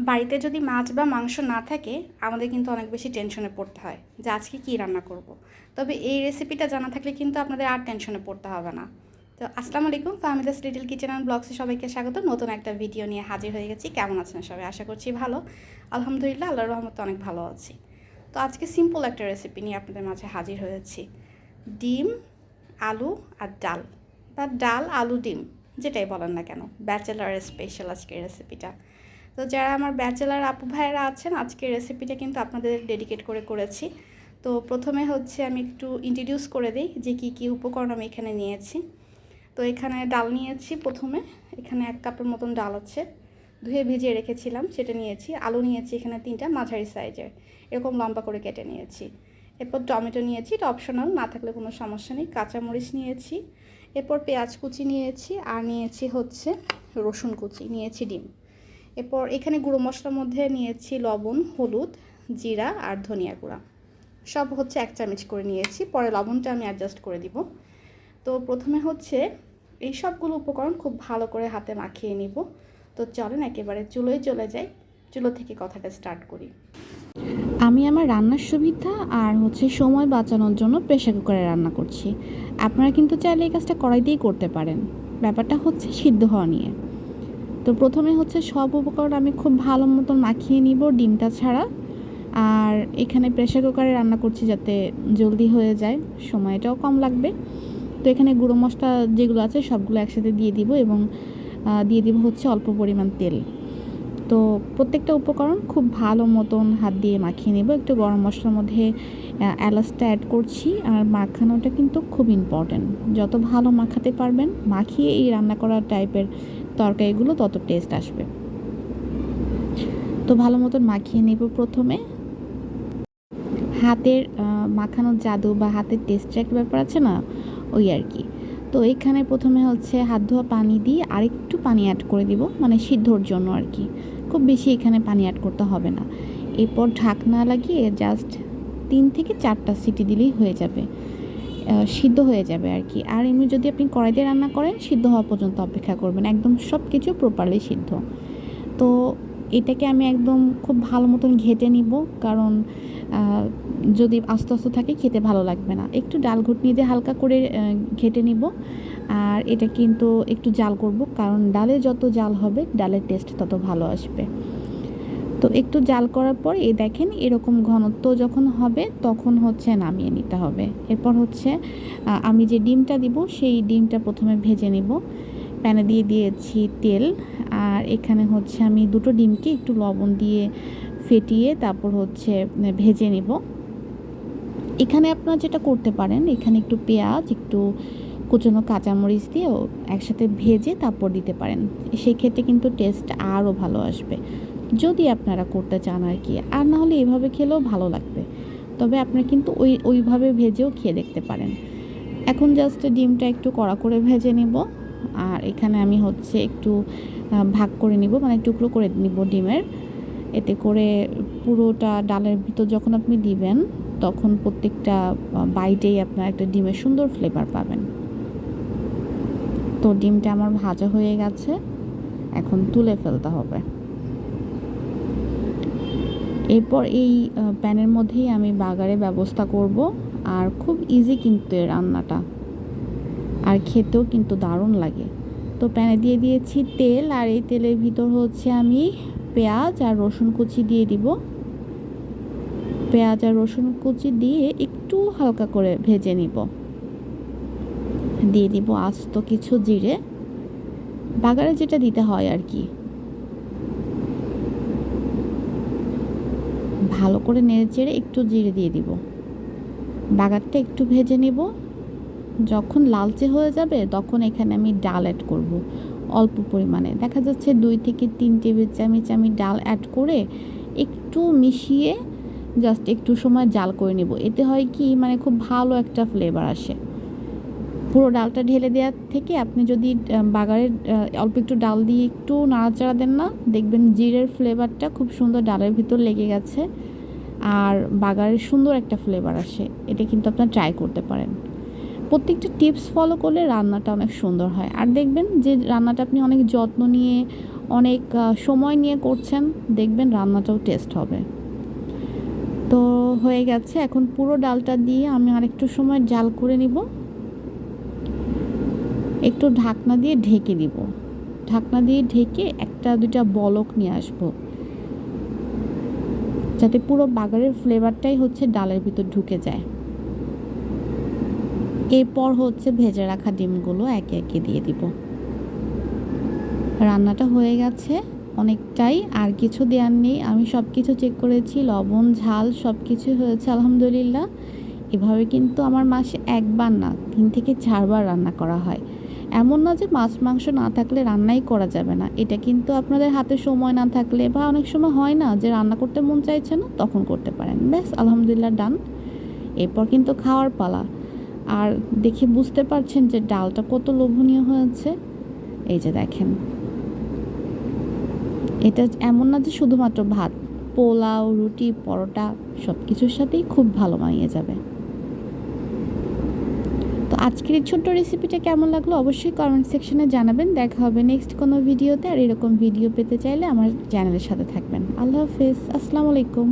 বাড়িতে যদি মাছ বা মাংস না থাকে আমাদের কিন্তু অনেক বেশি টেনশনে পড়তে হয় যে আজকে কী রান্না করব। তবে এই রেসিপিটা জানা থাকলে কিন্তু আপনাদের আর টেনশনে পড়তে হবে না। তো আসসালামু আলাইকুম, ফাহমিদাস লিটল কিচেন অ্যান্ড ব্লগসে সবাইকে স্বাগত। নতুন একটা ভিডিও নিয়ে হাজির হয়ে গেছি। কেমন আছেন সবাই? আশা করছি ভালো। আলহামদুলিল্লাহ, আল্লাহর রহমতে অনেক ভালো আছি। তো আজকে সিম্পল একটা রেসিপি নিয়ে আপনাদের মাঝে হাজির হয়েছি। ডিম, আলু আর ডাল, বা ডাল আলু ডিম, যেটাই বলেন না কেন, ব্যাচেলারের স্পেশাল আজকের রেসিপিটা। তো যারা আমার ব্যাচেলার আপু ভাইয়েরা আছেন, আজকের রেসিপিটা কিন্তু আপনাদের ডেডিকেট করে করেছি। তো প্রথমে হচ্ছে আমি একটু ইন্ট্রোডিউস করে দিই যে কী কী উপকরণ আমি এখানে নিয়েছি। তো এখানে ডাল নিয়েছি। প্রথমে এখানে 1 কাপের মতন ডাল আছে, ধুয়ে ভিজিয়ে রেখেছিলাম, সেটা নিয়েছি। আলু নিয়েছি এখানে 3টা মাঝারি সাইজের, এরকম লম্বা করে কেটে নিয়েছি। এরপর টমেটো নিয়েছি, এটা অপশনাল, না থাকলে কোনো সমস্যা নেই। কাঁচামরিচ নিয়েছি, এরপর পেঁয়াজ কুচি নিয়েছি, আর নিয়েছি হচ্ছে রসুন কুচি, নিয়েছি ডিম। এরপর এখানে গুঁড়ো মশলার মধ্যে নিয়েছি লবণ, হলুদ, জিরা আর ধনিয়া গুঁড়া, সব হচ্ছে 1 চামচ করে নিয়েছি। পরে লবণটা আমি অ্যাডজাস্ট করে দিব। তো প্রথমে হচ্ছে এই সবগুলো উপকরণ খুব ভালো করে হাতে মাখিয়ে নিব। তো চলেন একেবারে চুলোয় চলে যাই, চুলো থেকে কথাটা স্টার্ট করি। আমি আমার রান্নার সুবিধা আর সময় বাঁচানোর জন্য প্রেসার কুকারে রান্না করছি। আপনারা কিন্তু চাইলে এই কাজটা কড়াইতেই করতে পারেন। ব্যাপারটা হচ্ছে সিদ্ধ হওয়া নিয়ে। তো প্রথমে সব উপকরণ আমি খুব ভালো মতন মাখিয়ে নিব, ডিমটা ছাড়া। আর এখানে প্রেসার কুকারে রান্না করছি যাতে জলদি হয়ে যায়, সময়টাও কম লাগবে। তো এখানে গুঁড়ো মশলা যেগুলো আছে সবগুলো একসাথে দিয়ে দিব, এবং দিয়ে দিব অল্প পরিমাণ তেল। তো প্রত্যেকটা উপকরণ খুব ভালো মতন হাত দিয়ে মাখিয়ে নেব। একটু গরম মশলার মধ্যে এলাচটা অ্যাড করছি। আর মাখানোটা কিন্তু খুব ইম্পর্ট্যান্ট। যত ভালো মাখাতে পারবেন, মাখিয়ে এই রান্না করার টাইপের তরকারিগুলো তত টেস্ট আসবে। তো ভালো মতন মাখিয়ে নেব। প্রথমে হাতের মাখানোর জাদু বা হাতের টেস্টের একটা ব্যাপার আছে না, ওই আর কি। তো এখানে প্রথমে হাত ধোয়া পানি দিয়ে আরেকটু পানি অ্যাড করে দিব, মানে সিদ্ধর জন্য আর কি। খুব বেশি এখানে পানি অ্যাড করতে হবে না। এরপর ঢাকনা লাগিয়ে জাস্ট 3 থেকে 4টা সিটি দিলেই হয়ে যাবে, সিদ্ধ হয়ে যাবে আর কি। আর এমনি যদি আপনি কড়াইতে রান্না করেন, সিদ্ধ হওয়া পর্যন্ত অপেক্ষা করবেন, একদম সব কিছু প্রপারলি সিদ্ধ। তো এটাকে আমি একদম খুব ভালো মতন ঘেটে নিব, কারণ যদি আস্তে আস্তে থাকে খেতে ভালো লাগবে না। একটু ডাল ঘুটনি দিয়ে হালকা করে ঘেটে নিব। আর এটা কিন্তু একটু জাল করব, কারণ ডালে যত জাল হবে ডালের টেস্ট তত ভালো আসবে। তো একটু জাল করার পর দেখেন এরকম ঘনত্ব যখন হবে তখন নামিয়ে নিতে হবে। এরপর আমি যে ডিমটা দিব সেই ডিমটা প্রথমে ভেজে নিব। প্যানে দিয়ে দিয়েছি তেল। আর এখানে আমি 2টো ডিমকে একটু লবণ দিয়ে ফেটিয়ে তারপর ভেজে নিব। এখানে আপনারা যেটা করতে পারেন, এখানে একটু পেঁয়াজ, একটু কুচনো কাঁচামরিচ দিয়েও একসাথে ভেজে তারপর দিতে পারেন। সেই ক্ষেত্রে কিন্তু টেস্ট আরও ভালো আসবে, যদি আপনারা করতে চান আর কি। আর না হলে এভাবে খেলেও ভালো লাগবে, তবে আপনারা কিন্তু ওইভাবে ভেজেও খেয়ে দেখতে পারেন। এখন জাস্ট ডিমটা একটু কড়া করে ভেজে নেব। আর এখানে আমি একটু ভাগ করে নিব, মানে টুকরো করে নিব ডিমের। এতে করে পুরোটা ডালের ভিতর যখন আপনি দিবেন, তখন প্রত্যেকটা বাইটেই আপনার একটা ডিমের সুন্দর ফ্লেভার পাবেন। তো ডিমটা আমার ভাজা হয়ে গেছে, এখন তুলে ফেলতে হবে। এরপর এই প্যানের মধ্যেই আমি বাগারের ব্যবস্থা করব। আর খুব ইজি কিন্তু এই রান্নাটা, আর খেতেও কিন্তু দারুণ লাগে। তো প্যানে দিয়ে দিয়েছি তেল, আর এই তেলের ভিতর আমি পেঁয়াজ আর রসুন কুচি দিয়ে দিব। পেঁয়াজ আর রসুন কুচি দিয়ে একটু হালকা করে ভেজে নিব। দিয়ে দিব আস্ত কিছু জিরে, বাগারে যেটা দিতে হয় আর কি। ভালো করে নেড়ে চেড়ে একটু জিরে দিয়ে দিব। বাগারটা একটু ভেজে নিব। যখন লালচে হয়ে যাবে তখন এখানে আমি ডাল অ্যাড করব অল্প পরিমাণে। দেখা যাচ্ছে 2 থেকে 3 টেবিল চামচ আমি ডাল অ্যাড করে একটু মিশিয়ে জাস্ট একটু সময় জাল করে নেব। এতে হয় কি, মানে খুব ভালো একটা ফ্লেভার আসে। পুরো ডালটা ঢেলে দেওয়ার থেকে আপনি যদি বাগারের অল্প একটু ডাল দিয়ে একটু নাড়াচাড়া দেন না, দেখবেন জিরের ফ্লেভারটা খুব সুন্দর ডালের ভিতর লেগে গেছে, আর বাগারের সুন্দর একটা ফ্লেভার আসে। এটা কিন্তু আপনারা ট্রাই করতে পারেন। প্রত্যেকটা টিপস ফলো করলে রান্নাটা অনেক সুন্দর হয়। আর দেখবেন যে রান্নাটা আপনি অনেক যত্ন নিয়ে অনেক সময় নিয়ে করছেন, দেখবেন রান্নাটাও টেস্ট হবে। তো হয়ে গেছে, এখন পুরো ডালটা দিয়ে আমি আরেকটু সময় জাল করে নিব। একটু ঢাকনা দিয়ে ঢেকে দিব, ঢাকনা দিয়ে ঢেকে 1-2টা বলক নিয়ে আসবো, যাতে পুরো বাগারের ফ্লেভারটাই হচ্ছে ডালের ভিতর ঢুকে যায়। এরপর হচ্ছে ভেজে রাখা ডিমগুলো একে একে দিয়ে দিব। রান্নাটা হয়ে গেছে অনেকটাই, আর কিছু দেওয়ার নেই। আমি সব কিছু চেক করেছি, লবণ ঝাল সব কিছু হয়েছে আলহামদুলিল্লাহ। এভাবে কিন্তু আমার মাসে 1বার না 3 থেকে 4বার রান্না করা হয়। এমন না যে মাছ মাংস না থাকলে রান্নাই করা যাবে না, এটা কিন্তু আপনাদের হাতে সময় না থাকলে বা অনেক সময় হয় না যে রান্না করতে মন চাইছে না, তখন করতে পারেন। ব্যাস আলহামদুলিল্লাহ ডান। এরপর কিন্তু খাওয়ার পালা। আর দেখে বুঝতে পারছেন যে ডালটা কত লোভনীয় হয়েছে। এই যে দেখেন, এটা এমন না যে শুধুমাত্র ভাত, পোলাও, রুটি, পরোটা সব কিছুর সাথেই খুব ভালো মানিয়ে যাবে। তো আজকের এই ছোট্ট রেসিপিটা কেমন লাগলো অবশ্যই কমেন্ট সেকশনে জানাবেন। দেখা হবে নেক্সট কোনো ভিডিওতে। আর এরকম ভিডিও পেতে চাইলে আমার চ্যানেলের সাথে থাকবেন। আল্লাহ হাফেজ, আসসালামু আলাইকুম।